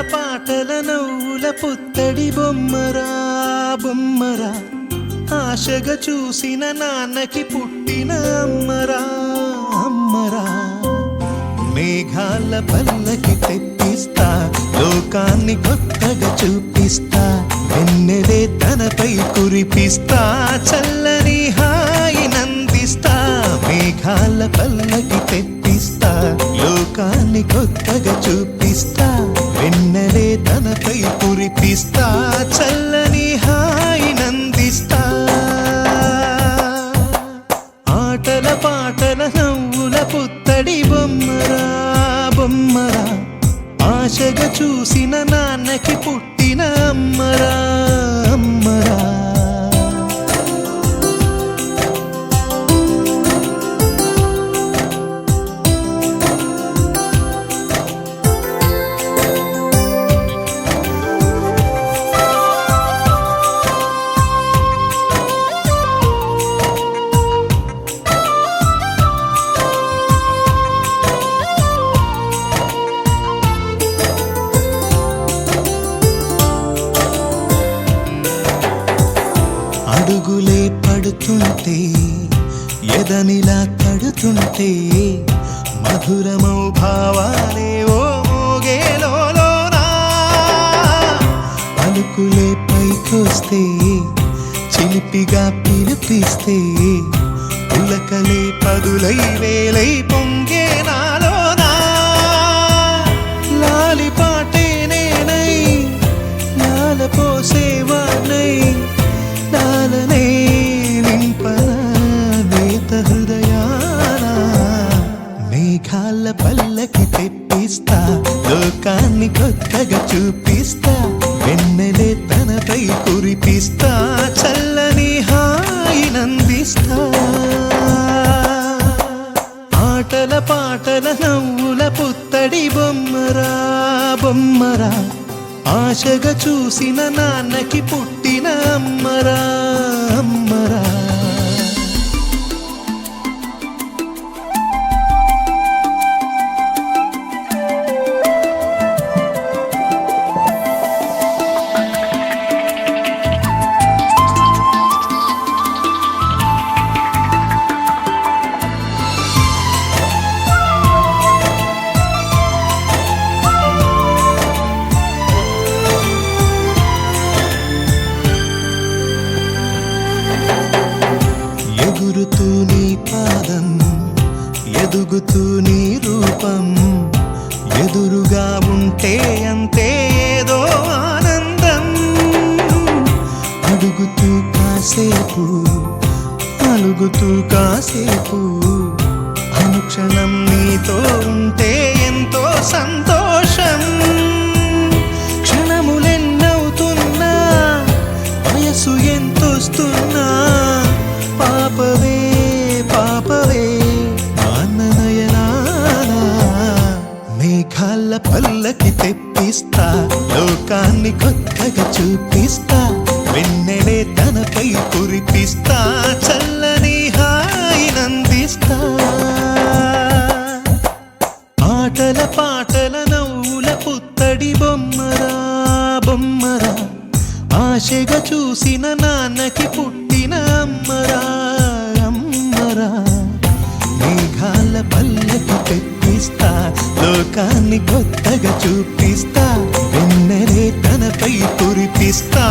పాటల నవ్వుల పుత్తడి బొమ్మరా బొమ్మరా, ఆశగా చూసిన నాన్నకి పుట్టిన అమ్మరా అమ్మరా. మేఘాల పల్లకి తెప్పిస్తా, లోకాన్ని కొత్తగా చూపిస్తా, వెన్నెలే తనపై కురిపిస్తా, చల్లని హాయి నందిస్తా. మేఘాల పల్లకి తెప్పిస్తా, లోకాన్ని కొత్తగా చూపిస్తా, వెన్నెలే తనపై కురిపిస్తా, చల్లని హాయి నందిస్తా. ఆటల పాటల నవ్వుల పుత్తడి బొమ్మరా బొమ్మరా, ఆశగా చూసిన నాన్నకి పుట్టిన అమ్మరా అమ్మరా. అడుగులే పడుతుంటే, ఎదనిలా తడుతుంటే, మధురమౌ భావాలే ఓ మోగేలోనా. పలుకులే పైకొస్తే, చిలిపిగా పిలిపిస్తే, పులకలే పదులై వేలై పొంగే నాలోనా. లాలి పాటే నేనై, లాల పోసేవాణ్ణై, లాలనే నింపనా నేత హృదయాన. మేఘాల పల్లకి తెప్పిస్తా, లోకాన్ని కొత్తగా చూపిస్తా, వెన్నెలే తనపై కురిపిస్తా, చల్లని హాయి నందిస్తా. ఆటల పాటల నవ్వుల పుత్తడి బొమ్మరా బొమ్మరా, ఆశగా చూసిన నాన్నకి పుట్టిన అమ్మరా అమ్మరా. ఎగురుతూ నీ పాదం, ఎదుగుతూ నీ రూపం, ఎదురుగా ఉంటే అంతే ఏదో ఆనందం. అడుగుతూ కాసేపు, అలుగుతూ కాసేపు, అనుక్షణం నీతో ఉంటే ఎంతో సంతోషం. క్షణములెన్నవుతున్నా, వయసు ఎంతొస్తున్నా, పాపవే పాపవే నయనానా. మేఘాల పల్లకి తెప్పిస్తా, లోకాన్ని కొత్తగా చూపిస్తా, వెన్నెలే తనపై కురిపిస్తా, చల్లని హాయి నందిస్తా. ఆటల పాటల నవ్వుల పుత్తడి బొమ్మరా బొమ్మరా, ఆశగా చూసిన నాన్నకి పుట్టిన అమ్మరా అమ్మరా. మేఘాల పల్లకి తెప్పిస్తా, లోకాన్ని కొత్తగా చూపిస్తా, వెన్నెలే తనపై కురిపిస్తా.